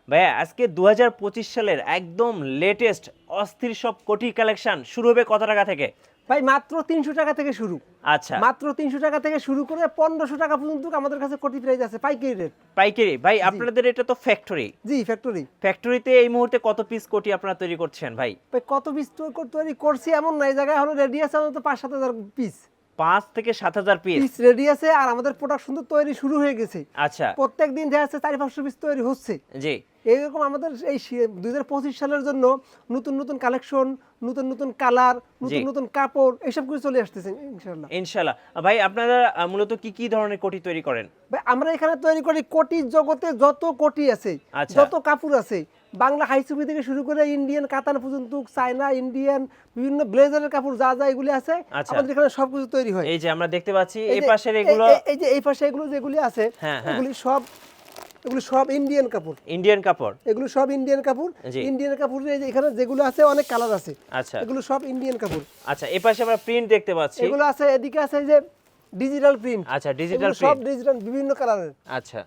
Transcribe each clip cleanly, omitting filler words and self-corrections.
ভাইয়া আজকে 2025 সালের একদম লেটেস্ট অস্থির সব কোটি কালেকশন শুরু হবে কত টাকা থেকে? ভাই মাত্র 300 টাকা থেকে শুরু। আচ্ছা, মাত্র 300 টাকা থেকে শুরু করে 1500 টাকা পর্যন্ত আমাদের কাছে কোটি প্রাইস আছে, পাইকারি রেট। পাইকারি ভাই আপনাদের এটা তো ফ্যাক্টরি। জি, ফ্যাক্টরি। ফ্যাক্টরিতে এই মুহূর্তে কত পিস কোটি আপনারা তৈরি করছেন ভাই? ভাই কত পিস তৈরি করছি এমন নাই, জায়গায় হলো রেডি আছে অন্তত 5-7 হাজার পিস। 5 থেকে 7,000 পিস পিস রেডি আছে, আর আমাদের প্রোডাকশন তো তৈরি শুরু হয়ে গেছে। আচ্ছা, প্রত্যেক দিন দেখা যাচ্ছে 400-500 পিস তৈরি হচ্ছে। জি। এইরকম আমাদের এই 2025 সালের জন্য নতুন নতুন কালেকশন, নতুন নতুন কালার, নতুন নতুন কাপড় এসব কিছু চলে আসতেছে ইনশাআল্লাহ। ইনশাআল্লাহ। ভাই আপনারা মূলত কি কি ধরনের কোটি তৈরি করেন? ভাই আমরা এখানে তৈরি করি কোটির জগতে যত কোটি আছে, আচ্ছা। যত কাপড় আছে, বাংলা হাইসুবি থেকে শুরু করে ইন্ডিয়ান কাতান পর্যন্ত, চায়না, ইন্ডিয়ান বিভিন্ন ব্লেজারের কাপড় যা যা এগুলি আছে আচ্ছা। আমাদের এখানে সবকিছু তৈরি হয়। এই যে আমরা দেখতে পাচ্ছি এই এই যে- পাশের এগুলো এই যে এই পাশে এগুলো যেগুলি আছে, হ্যাঁ, হ্যাঁ। এগুলি সব ইন্ডিয়ান কাপড়। ইন্ডিয়ান কাপড়। এগুলো সব ইন্ডিয়ান কাপড়। জি। ইন্ডিয়ান কাপড়ের এই যে এখানে যেগুলো আছে অনেক কালার আছে। আচ্ছা, এগুলো সব ইন্ডিয়ান কাপড়। আচ্ছা। এই পাশে আমরা প্রিন্ট দেখতে পাচ্ছি। এগুলো আছে, এদিকে আছে এই যে ডিজিটাল প্রিন্ট। আচ্ছা, ডিজিটাল সব প্রিন্ট। ডিজিটাল বিভিন্ন কালারের। আচ্ছা,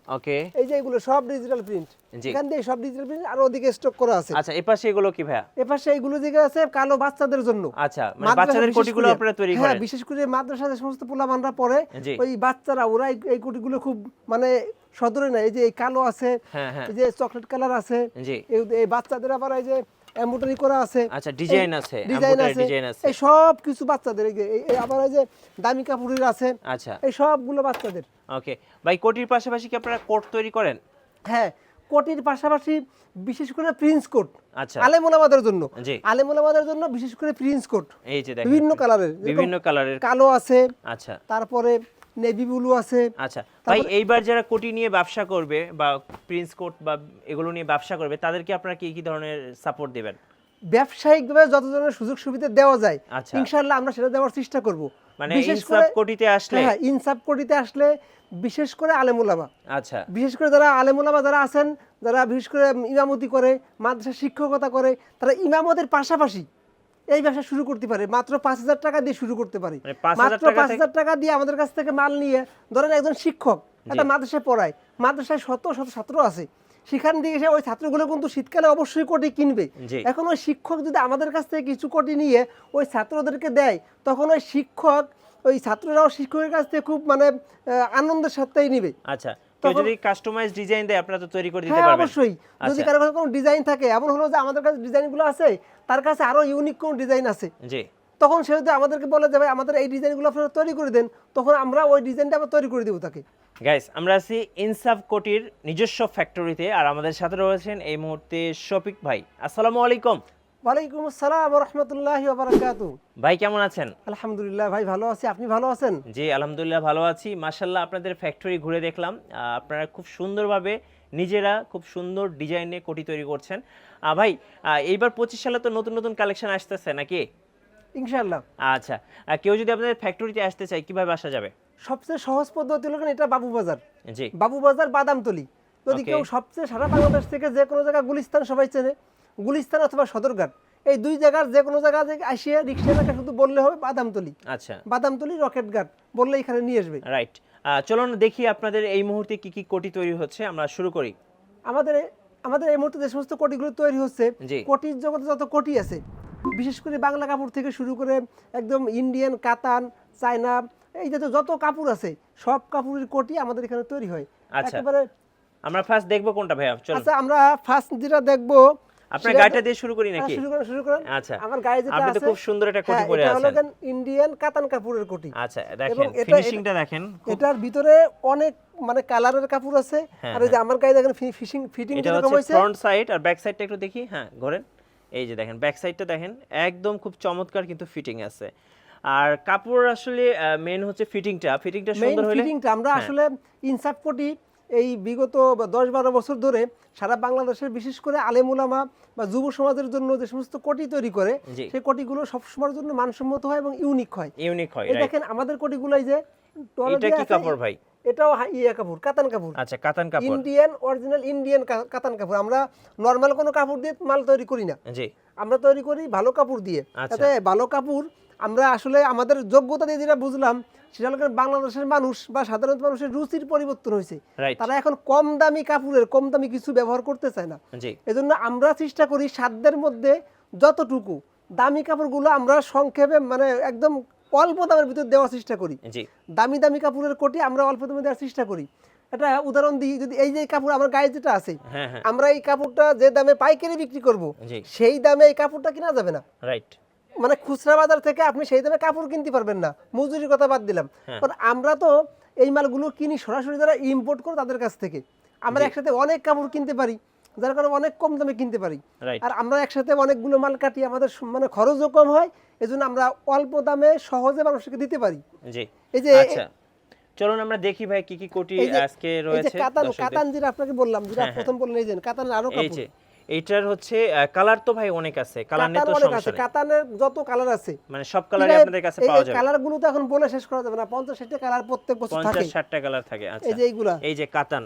ওকে। এই যে এগুলো সব ডিজিটাল প্রিন্ট। জি। এখান দিয়ে সব ডিজিটাল প্রিন্ট, আর ওদিকে স্টক করা আছে। আচ্ছা, এই পাশে এগুলো কি ভাইয়া? এপাশে এইগুলো যেগুলো আছে কালো বাচ্চাদের জন্য। আচ্ছা, মানে মাদ্রাসা বাচ্চাদের বিশেষ কোটিগুলো করে- আপনারা তৈরি হ্যাঁ, করেন? বিশেষ করে মাদ্রাসাতে সমস্ত পোলাপানরা পড়ে, জি। ওই বাচ্চারা ওরা এই কোটিগুলো খুব মানে সদরে নেয়। এই যে এই কালো আছে, হ্যাঁ, হ্যাঁ। এই যে চকলেট কালার আছে, জি। এই বাচ্চাদের আবার এই যে এমব্রয়ডারি করা আছে। আচ্ছা, ডিজাইন আছে, ডিজাইন embroidery আছে, ডিজাইন আছে। এই সব কিছু বাচ্চাদের। এই আবার এই যে দামি কাপড়ের আছে, আচ্ছা, এই সবগুলো বাচ্চাদের। ওকে। ভাই কোটির পাশাপাশি কি আপনারা কোট তৈরি করেন? হ্যাঁ, কোটির পাশাপাশি বিশেষ করে প্রিন্স কোট আচ্ছা, আলেমুলামাদের জন্য। জি। আলেমুলামাদের জন্য বিশেষ করে প্রিন্স কোট এই যে দেখেন বিভিন্ন কালারের, বিভিন্ন কালারের। কালো আছে, আচ্ছা, তারপরে নেভি ব্লু আছে। আচ্ছা। ভাই এইবার যারা কোটি নিয়ে ব্যবসা করবে বা প্রিন্স কোট বা এগুলো নিয়ে ব্যবসা করবে তাদেরকে আপনারা কি কি ধরনের সাপোর্ট দিবেন? ব্যবসায়িকভাবে যত ধরনের সুযোগ সুবিধা দেওয়া যায় আচ্ছা। ইনশাআল্লাহ আমরা সেটা দেওয়ার চেষ্টা করব। মানে বিশেষ ইনসাফ করে কোটিতে আসলে? হ্যাঁ, ইনসাফ কোটিতে আসলে বিশেষ করে আলেমুলামা, আচ্ছা, বিশেষ করে যারা আলেমুলামা যারা আছেন, যারা বিশেষ করে ইমামতি করে, মাদ্রাসা শিক্ষকতা করে, তারা ইমামতের পাশাপাশি এই ব্যবসা শুরু করতে পারে। মাত্র 5,000 টাকা দিয়ে শুরু করতে পারে। মানে 5,000 মাত্র টাকা 5,000 টাকা দিয়ে আমাদের কাছ থেকে মাল নিয়ে, ধরেন একজন শিক্ষক একটা মাদ্রাসায় পড়ায়, মাদ্রাসায় শত শত ছাত্র আছে, সেখান থেকে এসে ওই ছাত্রগুলো কিন্তু শীতকালে অবশ্যই কোটি কিনবে। জি। এখন ওই শিক্ষক যদি আমাদের কাছ থেকে কিছু কোটি নিয়ে ওই ছাত্রদেরকে দেয়, তখন ওই শিক্ষক, ওই ছাত্ররাও শিক্ষকের কাছ থেকে খুব মানে আনন্দের সাথেই নিবে। আচ্ছা। কেউ যদি কাস্টমাইজ ডিজাইন দেয় আপনারা তো তৈরি করে দিতে হ্যাঁ, পারবেন? অবশ্যই। যদি আচ্ছা, কারো কাছে কোনো ডিজাইন থাকে, এমন হলো যে আমাদের কাছে ডিজাইনগুলো আছে, তার কাছে আরো ইউনিক কোন ডিজাইন আছে, জি। তখন সে যদি আমাদেরকে বলে যে ভাই আমাদের এই ডিজাইনগুলো আপনারা তৈরি করে দেন, তখন আমরা ওই ডিজাইনটা আবার তৈরি করে দেবো তাকে। গাইস, আমরা আছি ইনসাফ কোটির নিজস্ব ফ্যাক্টরিতে, আর আমাদের সাথে রয়েছেন এই মুহূর্তে শফিক ভাই। আসসালামু আলাইকুম। ওয়ালাইকুম আসসালাম ওয়া রাহমাতুল্লাহি ওয়া বারাকাতুহু। ভাই কেমন আছেন? আলহামদুলিল্লাহ ভাই, ভালো আছি। আপনি ভালো আছেন? জি, আলহামদুলিল্লাহ ভালো আছি। মাশাআল্লাহ, আপনাদের ফ্যাক্টরি ঘুরে দেখলাম। আপনারা খুব সুন্দরভাবে নিজেরা খুব সুন্দর ডিজাইনে কোটি তৈরি করছেন। ভাই এইবার 25 সালে তো নতুন নতুন কালেকশন আসতেছে নাকি? ইনশাআল্লাহ। আচ্ছা, কেউ যদি আপনাদের ফ্যাক্টরিতে আসতে চায় কিভাবে আসা যাবে? সবচেয়ে সহজ পদ্ধতি হলো এটা বাবু বাজার। জি। বাবু বাজার, বাদামতলি। যদি Okay. কেউ সবচেয়ে সারা বাংলাদেশ থেকে যে কোনো জায়গা, গুলিস্তান সবাই চেনে, গুলিস্তান অথবা সদরঘাট, এই দুই জায়গার যে কোনো জায়গা থেকে আসিয়ে রিক্সা টাকা শুধু বললে হবে বাদামতলি। আচ্ছা, বাদামতলি রকেট ঘাট বললে এখানে নিয়ে আসবে। রাইট। চলুন দেখি আপনাদের এই মুহূর্তে কি কি কোটি তৈরি হচ্ছে, আমরা শুরু করি। আমাদের আমাদের এই মুহূর্তে যে সমস্ত কোটিগুলো তৈরি হচ্ছে, জি। কোটির জগতে যত কোটি আছে, বিশেষ করে বাংলা কাপড় থেকে শুরু করে একদম ইন্ডিয়ান, কাতান, চায়না, এই যে যত কাপড় আছে সব কাপড়ের কোটি আমাদের এখানে তৈরি হয়। আচ্ছা। একেবারে। আমরা ফার্স্ট দেখবো কোনটা ভাইয়া? চলুন। আচ্ছা, আমরা ফার্স্ট যেটা দেখবো, আপনার গাড়িটা দিয়ে শুরু করি নাকি? শুরু করেন। আচ্ছা। আমার গায়ে যেটা আপনি তো আছে, খুব সুন্দর একটা কোটি হ্যাঁ, পরে এটা হলো আছেন। ইন্ডিয়ান কাতান কাপড়ের কোটি। আচ্ছা, এবং দেখেন এটা- ফিনিশিংটা দেখেন। এটার ভিতরে অনেক মানে কালারের কাপড় আছে। হ্যাঁ, আর এই যে আমার গায়ে দেখেন ফিটিং এটা যেরকম হচ্ছে হয়েছে। ফ্রন্ট সাইড, আর ব্যাক সাইডটা একটু দেখি। হ্যাঁ, ঘোরেন। এই যে দেখেন ব্যাক সাইডটা দেখেন, একদম খুব চমৎকার কিন্তু ফিটিং আছে। আর কাপড় আসলে মেন হচ্ছে ফিটিংটা মেইন সুন্দর হলে। ফিটিংটা আমরা হ্যাঁ। আসলে ইনসাফ কোটি এই বিগত 10-12 বছর ধরে সারা বাংলাদেশের বিশেষ করে আলেমুলামা বা যুব সমাজের জন্য যে সমস্ত কোটি তৈরি করে, জি। সেই কোটিগুলো সবসময়ের জন্য মানসম্মত হয় এবং ইউনিক হয়। ইউনিক হয়, এই রাইট। দেখেন আমাদের কোটিগুলাই যে টরে এটা দেয়া কি আছে, কাপড় ভাই? এটাও ইয়ে কাপড়, কাতান কাপড়। আচ্ছা, কাতান কাপড়। ইন্ডিয়ান, অরিজিনাল ইন্ডিয়ান কাতান কাপড়। আমরা নরমাল কোনো কাপড় দিয়ে মাল তৈরি করি না, জি। আমরা তৈরি করি ভালো কাপড় দিয়ে। আচ্ছা। তাতে ভালো কাপড় আমরা আসলে আমাদের যোগ্যতা দিয়ে যেটা বুঝলাম সেটা হলো বাংলাদেশের মানুষ বা সাধারণ মানুষের রুচির পরিবর্তন হয়েছে। রাইট। তারা এখন কম দামি কাপড়ের কম দামি কিছু ব্যবহার করতে চায় না। জি এজন্য আমরা চেষ্টা করি সাধ্যের মধ্যে যতটুকু দামি কাপড়গুলো আমরা সংক্ষেপে মানে একদম অল্প দামের ভিতর দেওয়ার চেষ্টা করি। জি দামি দামি কাপড়ের কোটি আমরা অল্প দামে দেওয়ার চেষ্টা করি। একটা উদাহরণ দিই, যদি এই যে কাপড় আমার গায়ে যেটা আছে, হ্যাঁ হ্যাঁ আমরা এই কাপড়টা যে দামে পাইকারি বিক্রি করব জি সেই দামে এই কাপড়টা কিনা যাবে না। রাইট। মানে খুচরা বাজার থেকে আপনি সেই দামে কাপড় কিনতে পারবেন না, মজুরির কথা বাদ দিলাম। হ্যাঁ। কারণ আমরা তো এই মালগুলো কিনি সরাসরি যারা ইম্পোর্ট করে তাদের কাছ থেকে। আমরা একসাথে অনেক কাপড় কিনতে পারি, যার কারণে অনেক কম দামে কিনতে পারি। রাইট। আর আমরা একসাথে অনেকগুলো মাল কাটি, আমাদের মানে খরচও কম হয়, এজন্য আমরা অল্প দামে সহজে মানুষকে দিতে পারি। জি এই যে আচ্ছা চলুন আমরা দেখি ভাই কি কি কোটি এই যে- আজকে এই যে রয়েছে কাতান দর্শকদের। কাতান যেটা আপনাকে বললাম, যেটা হ্যাঁ, প্রথম বললেন, এই যে কাতানের আরো এই কাপড়, যে এইটার হচ্ছে কালার তো ভাই অনেক আছে, কালার নিয়ে কাতান তো অনেক সমস্যা আছে, নেই, কাতানের যত কালার আছে মানে সব কালারই আপনাদের কাছে পাওয়া যাবে। কালার গুলো তো এখন বলে শেষ করা যাবে না, 50-60টা কালার প্রত্যেক বছর থাকে। 50-60টা কালার থাকে। এই আচ্ছা যে এইগুলা, এই যে কাতান,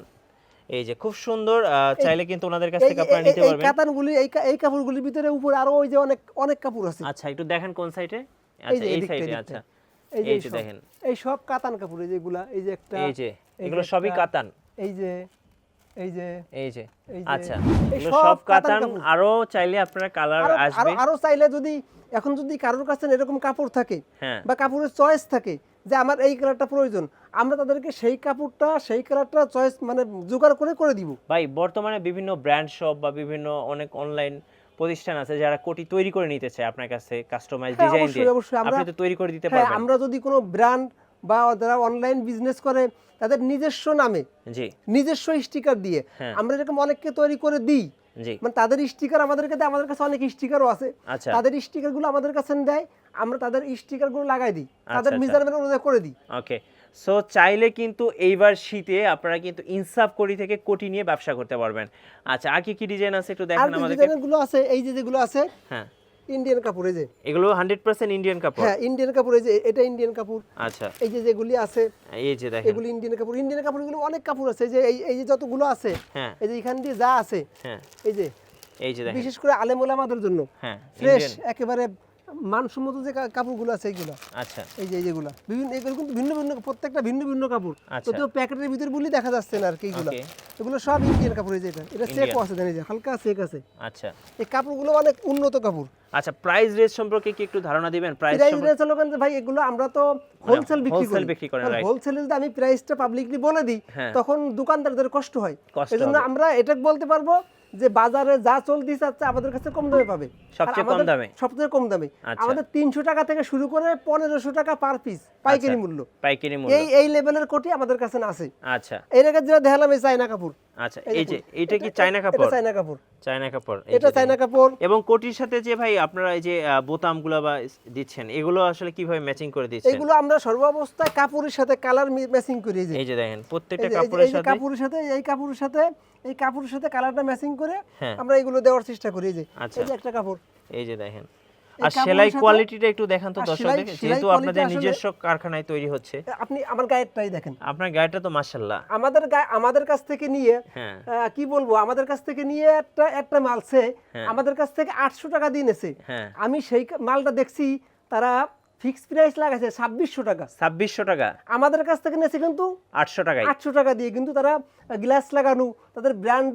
এই যে খুব সুন্দর, চাইলে কিন্তু ওনাদের কাছ এই থেকে আপনারা নিতে এই পারবেন। কাতানগুলি এই কাপড়গুলির ভিতরে উপরে আরো ওই যে অনেক অনেক কাপড় আছে। আচ্ছা একটু দেখেন কোন সাইডে। এই আচ্ছা যে এই এদিকটা, সাইডে। এদিকটা। আচ্ছা এই যে এই যে সব- দেখেন, এই সব কাতান কাপড়, এই যেগুলা, এই যে একটা, এই যে এই এগুলো যে সবই একটা, কাতান। এই যে এই যে এই যে এই যে, আচ্ছা এই এগুলো সব সব কাতান কাতান। কাপড়। আরো চাইলে আপনারা কালার আরো আসবে। আরো চাইলে যদি এখন যদি কারোর কাছে এরকম কাপড় থাকে হ্যাঁ বা কাপড়ের চয়েস থাকে যে আমার এই কালারটা প্রয়োজন, আমরা তাদেরকে সেই কাপড়টা সেই কালারটা চয়েস মানে জোগাড় করে দিব। ভাই বর্তমানে বিভিন্ন ব্র্যান্ড শপ বা বিভিন্ন অনেক অনলাইন প্রতিষ্ঠান আছে যারা কোটি তৈরি করে নিতে চায় আপনার কাছে কাস্টমাইজ হ্যাঁ, ডিজাইন দিয়ে, অবশ্যই আমরা আপনি তো তৈরি করে দিতে হ্যাঁ, পারবেন। আমরা যদি কোনো ব্র্যান্ড বা যারা অনলাইন বিজনেস করে তাদের নিজস্ব নামে জি নিজস্ব স্টিকার দিয়ে হ্যাঁ। আমরা এরকম অনেককে তৈরি করে দিই। জি মানে তাদের স্টিকার আমাদেরকে দেয়, আমাদের কাছে অনেক স্টিকারও আছে। আচ্ছা তাদের স্টিকারগুলো আমাদের কাছে দেয়, আমরা তাদের স্টিকারগুলো লাগাই দিই, তাদের আচ্ছা। মেজারমেন্ট অনুযায়ী করে দিই। ওকে। সো চাইলে কিন্তু এইবার শীতে আপনারা কিন্তু ইনসাফ কোটি থেকে কোটি নিয়ে ব্যবসা করতে পারবেন। আচ্ছা আর কি কি ডিজাইন আছে একটু আর দেখেন যে আমাদেরকে। ডিজাইনগুলো আছে, এই যে যেগুলো আছে হ্যাঁ ইন্ডিয়ান কাপড়, এই যে এগুলো 100% ইন্ডিয়ান কাপড়। হ্যাঁ ইন্ডিয়ান কাপড়, এই যে এটা ইন্ডিয়ান কাপড়। আচ্ছা এই যে যেগুলি আছে এই যে দেখেন। এগুলি ইন্ডিয়ান কাপড়। ইন্ডিয়ান কাপড়গুলো অনেক কাপড় আছে, এই যে এই যে যতগুলো আছে, হ্যাঁ এই যে এখান দিয়ে যা আছে, হ্যাঁ এই যে এই যে দেখেন। বিশেষ করে আলেম ওলামাদের জন্য হ্যাঁ ফ্রেশ ইন্ডিয়ান। একেবারে মানসম্মত যে কাপড়গুলো আছে এইগুলো, আচ্ছা এই যে যেগুলো বিভিন্ন, এগুলো কিন্তু ভিন্ন ভিন্ন, প্রত্যেকটা ভিন্ন ভিন্ন কাপড়। আচ্ছা। যদিও প্যাকেটের ভিতর বলি দেখা যাচ্ছে না আর কি, এইগুলো ওকে এগুলো সব ইন্ডিয়ান কাপড়। এই যে এটা চেকও Indian। আছে, জানি যে হালকা চেক আছে। আচ্ছা এই কাপড়গুলো অনেক উন্নত কাপড়। আচ্ছা প্রাইস রেট সম্পর্কে কি একটু ধারণা দিবেন? প্রাইস প্রাইস রেট হলো কেন ভাই, এগুলো আমরা তো হোলসেল বিক্রি করেন, right? হোলসেলে যদি আমি প্রাইসটা পাবলিকলি বলে দিই হ্যাঁ। তখন দোকানদারদের কষ্ট হয়। কষ্ট এজন্য হবে। আমরা এটা বলতে পারবো যে বাজারে যা চলতি চাচ্ছে আমাদের কাছে কম দামে পাবে। সবচেয়ে আর আমাদের কম দামে? সবচেয়ে কম দামে। আচ্ছা। আমাদের 300 টাকা থেকে শুরু করে 1500 টাকা পার পিস পাইকারি মূল্য। পাইকারি মূল্য। এই লেভেলের কোটি আমাদের কাছে না আছে। আচ্ছা এর আগে যেটা দেখালাম এই চায়না কাপড়। আচ্ছা এই যে এইটা কি চায়না কাপড়? এটা চায়না কাপড়। চায়না কাপড়। এই এটা যে চায়না দেখেন। কাপড়। এবং কোটির সাথে যে ভাই আপনারা এই যে বোতামগুলো বা দিচ্ছেন এগুলো আসলে কিভাবে ম্যাচিং করে দিচ্ছেন? এগুলো আমরা সর্বাবস্থায় কাপড়ের সাথে কালার ম্যাচিং করি। এই যে এই যে দেখেন প্রত্যেকটা এই যে কাপড়ের এই যে সাথে। কাপড়ের সাথে এই কাপড়ের সাথে কালারটা ম্যাচিং করে হ্যাঁ। আমরা এগুলো দেওয়ার চেষ্টা করি। এই যে আচ্ছা। এই যে একটা কাপড়, এই যে দেখেন। এই আর কাপড়ের সেলাই সাথে- কোয়ালিটিটা একটু দেখান তো আর দর্শকদের, সেলাই যেহেতু quality আপনাদের আসলে- নিজস্ব কারখানায় তৈরি হচ্ছে। আপনি আমার গায়েরটাই দেখেন। আপনার গাড়িটা তো মাশাআল্লাহ। আমাদের কাছ থেকে নিয়ে হ্যাঁ কি বলবো, আমাদের কাছ থেকে নিয়ে একটা মালছে হ্যাঁ। আমাদের কাছ থেকে 800 টাকা দিয়ে নেছে। হ্যাঁ আমি সেই মালটা দেখছি তারা ফিক্স প্রাইস লাগাইছে 2600 টাকা। 2600 টাকা। আমাদের কাছ থেকে নেছে কিন্তু 800 টাকায়। 800 টাকা দিয়ে, কিন্তু তারা গ্লাস লাগানো তাদের Brand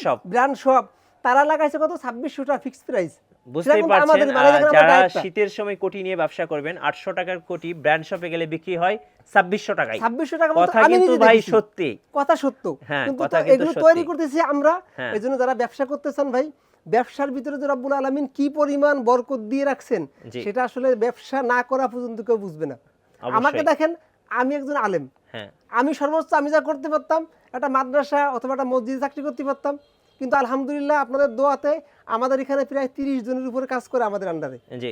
shop। ব্র্যান্ড শপ তারা লাগাইছে কত 2600 টাকা ফিক্স প্রাইস। বুঝতেই পারছেন যারা শীতের সময় কোটি নিয়ে ব্যবসা করবেন 800 টাকার কোটি ব্র্যান্ড শপে গেলে বিক্রি হয় 2600 টাকায়। 2600 টাকা কথা কিন্তু ভাই সত্যি। কথা সত্য। হ্যাঁ, কিন্তু কথা তো কিন্তু এগুলো সত্যি। তৈরি করতেছি আমরা। হ্যাঁ। এজন্য যারা ব্যবসা করতে চান ভাই, ব্যবসার ভিতরে যে রব্বুল আলামিন কি পরিমাণ বরকত দিয়ে রাখছেন জি। সেটা আসলে ব্যবসা না করা পর্যন্ত কেউ বুঝবে না। অবশ্যই। আমাকে দেখেন, আমি একজন আলেম, হ্যাঁ আমি সর্বোচ্চ আমি যা করতে পারতাম একটা মাদ্রাসা অথবা একটা মসজিদে চাকরি করতে পারতাম, কিন্তু আলহামদুলিল্লাহ আপনাদের দোয়াতে আমাদের এখানে প্রায় 30 জনের উপরে কাজ করে আমাদের আন্ডারে। জি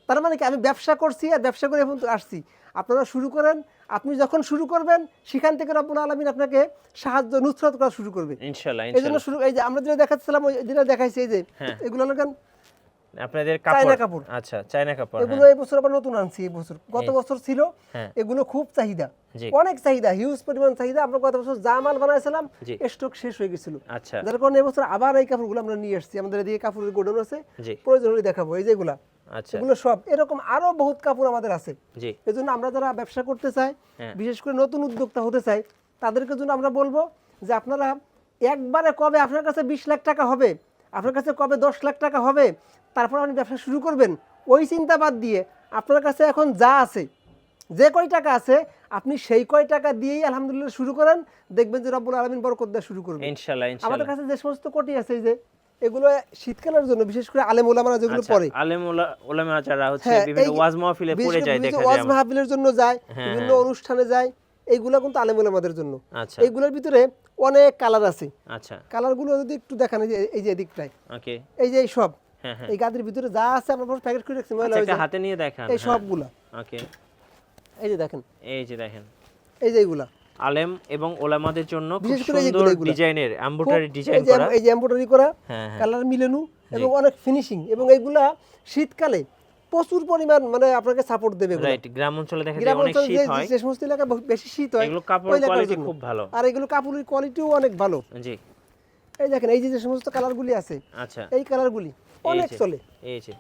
তার মানে কি আমি ব্যবসা করছি আর ব্যবসা করে এখন আসছি। আপনারা শুরু করেন, আপনি যখন শুরু করবেন সেখান থেকে রব্বুল আলামিন আপনাকে সাহায্য নুসরত করা শুরু করবে ইনশাআল্লাহ এই জন্য ইনশাআল্লাহ। শুরু। এই যে আমরা যেটা দেখাচ্ছিলাম, যেটা দেখাইছি এই যে হ্যাঁ। এগুলো হলো কেন আপনাদের চায়না কাপড়। কাপড়। আচ্ছা চায়না কাপড়। এগুলো এই বছর আবার নতুন আনছি। এই বছর, গত বছর ছিল হ্যাঁ এগুলো খুব চাহিদা, জি। অনেক চাহিদা, হিউজ পরিমাণ চাহিদা। আমরা গত বছর যা মাল বানাইছিলাম জি। স্টক শেষ হয়ে গেছিল, আচ্ছা যার কারণে এবছর আবার এই কাপড়গুলো আমরা নিয়ে আসছি। আমাদের এদিকে কাপড়ের গোডাউন আছে, জি প্রয়োজন হলে দেখাবো। এই যেগুলা আচ্ছা এগুলো সব এরকম আরো বহুত কাপড় আমাদের আছে। জি এজন্য আমরা যারা ব্যবসা করতে চাই, হ্যাঁ। বিশেষ করে নতুন উদ্যোক্তা হতে চাই, তাদেরকে জন্য আমরা বলবো যে আপনারা একবারে কবে আপনার কাছে 20 লাখ টাকা হবে, আপনার কাছে কবে 10 লাখ টাকা হবে, তারপর আপনি ব্যবসা শুরু করবেন, ওই চিন্তা বাদ দিয়ে আপনার কাছে এখন যা আছে, যে কয় টাকা আছে, আপনি সেই কয় টাকা দিয়েই আলহামদুলিল্লাহ শুরু করেন, দেখবেন যে রব্বুল আলামিন বরকত দেওয়া শুরু করবে। ইনশাআল্লাহ আমাদের ইনশাআল্লাহ। কাছে যে সমস্ত কোটি আছে, এই যে এগুলো শীতকালের জন্য, বিশেষ করে আলেম ওলামারা যেগুলো আচ্ছা, পড়ে, আলেম ওলামা যারা হচ্ছে হ্যাঁ, বিভিন্ন এই ওয়াজ মাহফিলে বিশেষ পড়ে করে যায় বিভিন্ন দেখা ওয়াজ যায় আমার। মাহফিলের জন্য যায়, হ্যাঁ, বিভিন্ন হ্যাঁ। অনুষ্ঠানে যায়, এইগুলো কিন্তু আলেম ওলামাদের জন্য। আচ্ছা এইগুলোর ভিতরে অনেক কালার আছে। আচ্ছা কালারগুলো যদি একটু দেখান, এই যে এদিকটায়, ওকে এই যে এই সব, হ্যাঁ হ্যাঁ এই গাদির ভিতরে যা আছে আমরা প্যাকেট করে রাখছি, ময়লা আচ্ছা হয়ে একটা যায়, হাতে নিয়ে দেখান এই সবগুলা, ওকে এই যে দেখেন, এই যে দেখেন এই যে এইগুলা আলেম এবং ওলামাদের জন্য খুব বিশেষ করে সুন্দর এইগুলা। ডিজাইনের এমব্রয়ডারি খুব- ডিজাইন এই যে করা এই যে এমব্রয়ডারি করা, হ্যাঁ হ্যাঁ কালার মিলানো এবং অনেক ফিনিশিং, এবং এইগুলা শীতকালে প্রচুর পরিমাণ মানে আপনাকে সাপোর্ট দেবে এগুলা। রাইট গ্রাম অঞ্চলে দেখা যায় গ্রাম অনেক অঞ্চলে শীত হয় যে সমস্ত এলাকায় বেশি শীত হয়, এগুলো কাপড় ওই এলাকার কোয়ালিটি জন্য। খুব ভালো আর এগুলো কাপড়ের কোয়ালিটিও অনেক ভালো। জি এই দেখেন, এই যে যে সমস্ত কালারগুলি আছে, আচ্ছা এই কালারগুলি অনেক যে, চলে, এই যে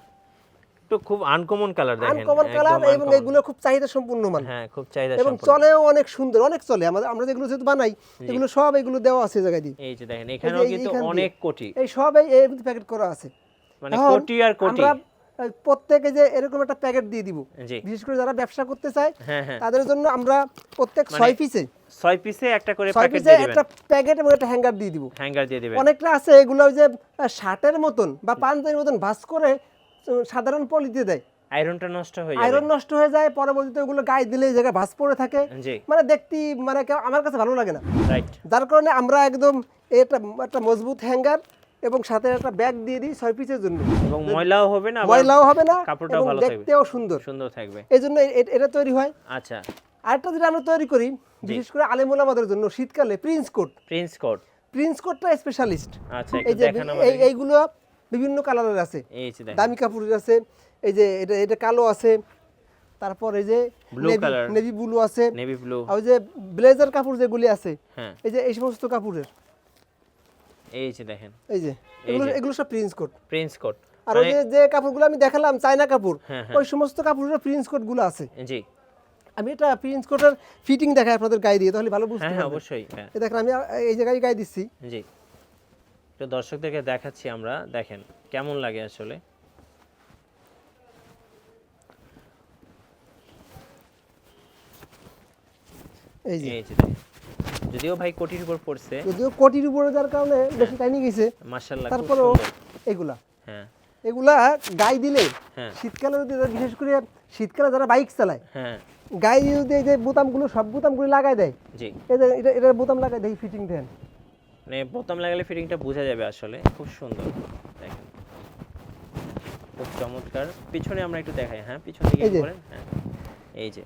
একটু খুব আনকমন কালার দেখেন আনকমন কালার, একদম এবং uncommon। এগুলো খুব চাহিদা সম্পূর্ণ মাল, হ্যাঁ খুব চাহিদা এবং সম্পন্ন চলেও অনেক সুন্দর, অনেক চলে। আমরা যেগুলো যেহেতু বানাই, এগুলো সব এগুলো দেওয়া আছে এই জায়গায় দিয়ে, এই যে দেখেন এখানেও এই- কিন্তু এইখান দিয়ে। অনেক কোটি এই সব এই প্যাকেট করা আছে। মানে এখন কোটি আর কোটি আমরা প্রত্যেকে যে এরকম একটা প্যাকেট দিয়ে দিব, জি বিশেষ করে যারা ব্যবসা করতে চায় হ্যাঁ হ্যাঁ তাদের জন্য আমরা প্রত্যেক মানে 6 পিসে 6 পিসে একটা করে 6 প্যাকেট পিসে দিয়ে দিবেন একটা প্যাকেট এবং একটা হ্যাঙ্গার দিয়ে দিব। হ্যাঙ্গার দিয়ে দিবেন অনেকটা আছে এগুলো ওই যে শার্টের মতন বা পাঞ্জাবির মতন ভাঁজ করে সাধারণ পলিতে দেয়, আয়রনটা নষ্ট হয়ে যাবে আয়রন নষ্ট হয়ে যায়, পরবর্তীতে ওগুলো গায়ে দিলে এই জায়গায় ভাঁজ পড়ে থাকে, জি মানে দেখতে মানে আমার কাছে ভালো লাগে না। রাইট যার কারণে আমরা একদম এটা একটা মজবুত হ্যাঙ্গার এবং সাথে একটা ব্যাগ দিয়ে দিই 6 পিসের জন্য, এবং ময়লাও হবে না আবার ময়লাও হবে না কাপড়টাও এবং ভালো থাকবে দেখতেও সুন্দর। সুন্দর থাকবে এই জন্য এটা তৈরি হয়। আচ্ছা আরেকটা যেটা আমরা তৈরি করি বিশেষ করে আলেম ওলামাদের জন্য শীতকালে, prince coat. Prince coat prince কোটটা স্পেশালিস্ট। আচ্ছা এই একটু যে দেখান আমাদের এইগুলো বিভিন্ন কালারের আছে, এই যে দেখেন দামি কাপড়ের আছে, এই যে এটা কালো আছে, তারপর এই যে Blue color। নেভি ব্লু আছে, নেভি ব্লু আর ওই যে ব্লেজার কাপড় যেগুলি আছে, হ্যাঁ এই যে এই সমস্ত কাপড়ের, এই যে দেখেন এই যে এগুলো সব প্রিন্স কোট। প্রিন্স কোট আর ওই যে কাপড়গুলো আমি দেখালাম চায়না কাপড়, হ্যাঁ, ওই সমস্ত কাপড়ের প্রিন্স কোট গুলো আছে। জি আমি এটা প্রিন্স কোটের ফিটিং দেখাই আপনাদের গায়ে দিয়ে, তাহলে ভালো বুঝতে হ্যাঁ হ্যাঁ পারবেন। অবশ্যই হ্যাঁ এই দেখেন আমি এই জায়গায় গায়ে দিচ্ছি, জি তো দর্শকদেরকে দেখাচ্ছি আমরা, দেখেন কেমন লাগে আসলে এই যে এই যে দেখেন যদিও ভাই কোটির উপর পড়ছে যদিও কোটির উপরে যার কারণে বেশি টাইনি গেছে, মাশাআল্লাহ খুব তারপরেও সুন্দর এগুলা হ্যাঁ এগুলা গায়ে দিলে হ্যাঁ শীতকালে যদি বিশেষ করে শীতকালে যারা বাইক চালায়, হ্যাঁ গায়ে যদি এই যে বোতামগুলো সব বোতামগুলো লাগাই দেয়, জি এই যে এটার বোতাম লাগাই দেয়, ফিটিং দেন, মানে বোতাম লাগালে ফিটিংটা বোঝা যাবে আসলে খুব সুন্দর দেখেন খুব চমৎকার পিছনে আমরা একটু দেখাই হ্যাঁ পিছন দিকে এই যে। করেন হ্যাঁ এই যে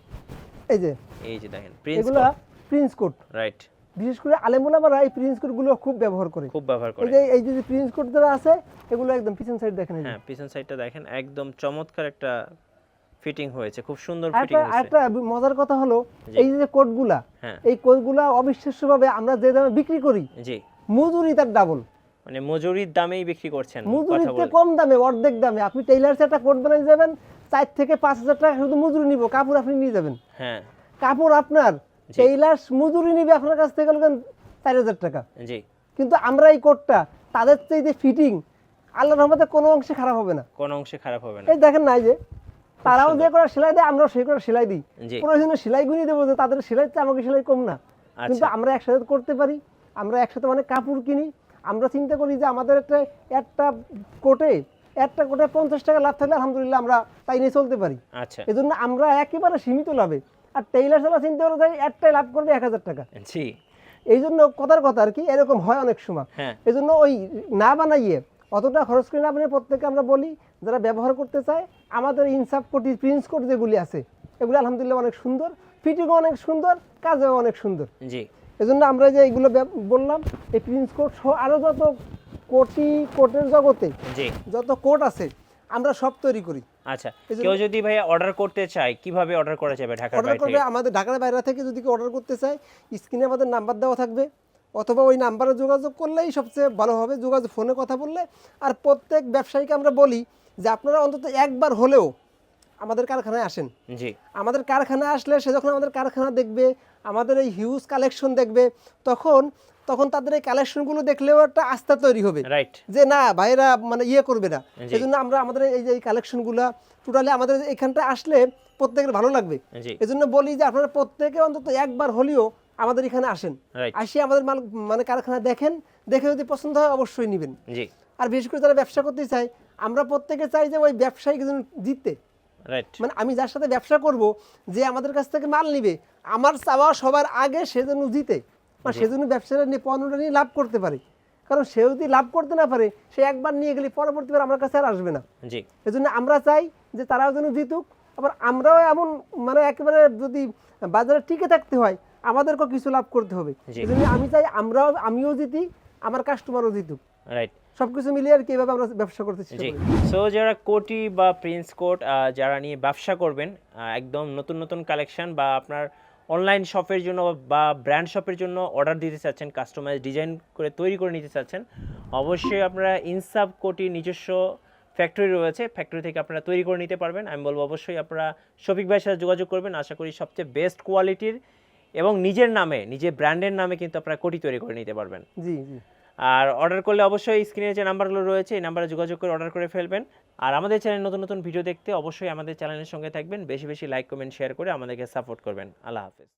এই যে দেখেন প্রিন্স এগুলা প্রিন্স কোট। রাইট বিশেষ করে আলেমুলামারা এই প্রিন্স কোটগুলো খুব ব্যবহার করে। খুব ব্যবহার এই করে যে এই যে প্রিন্স কোট যারা আছে এগুলো একদম পিছন সাইড দেখেন, এই যে। হ্যাঁ পিছন সাইডটা দেখেন একদম চমৎকার একটা ফিটিং হয়েছে খুব সুন্দর ফিটিং আরেকটা হয়েছে আরেকটা মজার কথা হলো জি। এই যে কোটগুলা, হ্যাঁ এই কোটগুলা অবিশ্বাস্যভাবে আমরা যে দামে বিক্রি করি, জি মজুরি তার ডাবল, মানে মজুরির দামেই বিক্রি করছেন কথা মজুরিতে বলে কম দামে, অর্ধেক দামে। আপনি টেইলার একটা কোট বানিয়ে যাবেন 4 থেকে 5,000 টাকা শুধু মজুরি নিব, কাপড় আপনি নিয়ে যাবেন, হ্যাঁ কাপড় আপনার, জি। টেইলার মজুরি নিবে আপনার কাছ থেকে 4,000 টাকা। জি কিন্তু আমরা এই কোটটা তাদের চেয়ে যে ফিটিং, আল্লাহর রহমতে কোনো অংশে খারাপ হবে না। কোন অংশে খারাপ হবে না এই দেখেন না, এই যে তারাও যে করে সেলাই দেয়, আমরাও সেই করে সেলাই দিই, জি প্রয়োজনে সেলাই গুনিয়ে দেবো যে তাদের সেলাই চেয়ে আমাকে সেলাই কম না, কিন্তু আচ্ছা আমরা একসাথে করতে পারি, আমরা একসাথে অনেক কাপড় কিনি। আমরা চিন্তা করি যে আমাদের একটা কোটে 50 টাকা লাভ থাকলে আলহামদুলিল্লাহ আমরা তাই নিয়ে চলতে পারি। আচ্ছা এই জন্য আমরা একেবারে সীমিত লাভে, আর টেইলার সালা চিন্তা করে যাই একটাই লাভ করবে 1,000 টাকা। জি এই জন্য কথার কথা আর কি, এরকম হয় অনেক সময়। হ্যাঁ এই জন্য ওই না বানাইয়ে অতটা খরচ করে না বানিয়ে প্রত্যেকে আমরা বলি যারা ব্যবহার করতে চায়, আমাদের ইনসাফ কোটি প্রিন্স কোট যেগুলি আছে এগুলো আলহামদুলিল্লাহ অনেক সুন্দর, ফিটিংও অনেক সুন্দর, কাজেও অনেক সুন্দর। জি এই জন্য আমরা যে এইগুলো বললাম, এই প্রিন্স কোট সহ আরও যত কোটের জগতে জি যত কোট আছে আমরা সব তৈরি করি। আচ্ছা এজন্য- কেউ যদি ভাই অর্ডার করতে চায় কিভাবে অর্ডার করা যাবে ঢাকার অর্ডার বাইরে করবে থেকে আমাদের ঢাকার বাইরে থেকে, যদি কেউ অর্ডার করতে চায় স্ক্রিনে আমাদের নাম্বার দেওয়া থাকবে, অথবা ওই নাম্বারে যোগাযোগ করলেই সবচেয়ে ভালো হবে, যোগাযোগ ফোনে কথা বললে। আর প্রত্যেক ব্যবসায়ীকে আমরা বলি যে আপনারা অন্তত একবার হলেও আমাদের কারখানায় আসেন। জি আমাদের কারখানায় আসলে সে যখন আমাদের কারখানা দেখবে, আমাদের এই হিউজ কালেকশন দেখবে, তখন তখন তাদের এই কালেকশনগুলো দেখলেও একটা আস্থা তৈরি হবে রাইট যে না ভাইরা মানে ইয়ে করবে না। জি। এই জন্য আমরা আমাদের এই যে এই কালেকশনগুলো টোটালি আমাদের এখানটা আসলে প্রত্যেকের ভালো লাগবে। জি এই জন্য বলি যে আপনারা প্রত্যেকে অন্তত একবার হলেও আমাদের এখানে আসেন, রাইট আসি আমাদের মাল মানে কারখানা দেখেন, দেখে যদি পছন্দ হয় অবশ্যই নেবেন। জি আর বিশেষ করে যারা ব্যবসা করতে চায়, আমরা প্রত্যেকে চাই যে ওই ব্যবসায়ীকে যেন জিততে, রাইট মানে আমি যার সাথে ব্যবসা করব, যে আমাদের কাছ থেকে মাল নিবে, আমার চাওয়া সবার আগে সে যেন জিতে, মানে সে যেন ব্যবসাটা নিয়ে পণ্যটা নিয়ে লাভ করতে পারে। কারণ সে যদি লাভ করতে না পারে, সে একবার নিয়ে গেলে পরবর্তীবার আমার কাছে আর আসবে না। জি এই জন্য আমরা চাই যে তারাও যেন জিতুক, আবার আমরাও এমন মানে একেবারে যদি বাজারে টিকে থাকতে হয় আমাদেরকেও কিছু লাভ করতে হবে। জি। এই জন্য আমি চাই আমিও জিতি, আমার কাস্টমারও জিতুক, রাইট সবকিছু মিলিয়ে আর কি এভাবে আমরা ব্যবসা করতে চেষ্টা জি করি। সো যারা কোটি বা প্রিন্স কোট যারা নিয়ে ব্যবসা করবেন, একদম নতুন নতুন কালেকশন বা আপনার অনলাইন শপের জন্য বা ব্র্যান্ড শপের জন্য অর্ডার দিতে চাচ্ছেন, কাস্টমাইজ ডিজাইন করে তৈরি করে নিতে চাচ্ছেন, অবশ্যই আপনারা ইনসাফ কোটি নিজস্ব ফ্যাক্টরি রয়েছে, ফ্যাক্টরি থেকে আপনারা তৈরি করে নিতে পারবেন। আমি বলবো অবশ্যই আপনারা শফিক ভাইয়ের সাথে যোগাযোগ করবেন, আশা করি সবচেয়ে বেস্ট কোয়ালিটির এবং নিজের নামে নিজের ব্র্যান্ডের নামে কিন্তু আপনারা কোটি তৈরি করে নিতে পারবেন। জি জি। আর অর্ডার করলে অবশ্যই স্ক্রিনে যে নাম্বারগুলো রয়েছে এই নাম্বারে যোগাযোগ করে অর্ডার করে ফেলবেন। আর আমাদের চ্যানেলে নতুন নতুন ভিডিও দেখতে অবশ্যই আমাদের চ্যানেলের সঙ্গে থাকবেন, বেশি বেশি লাইক কমেন্ট শেয়ার করে আমাদেরকে সাপোর্ট করবেন। আল্লাহ হাফেজ।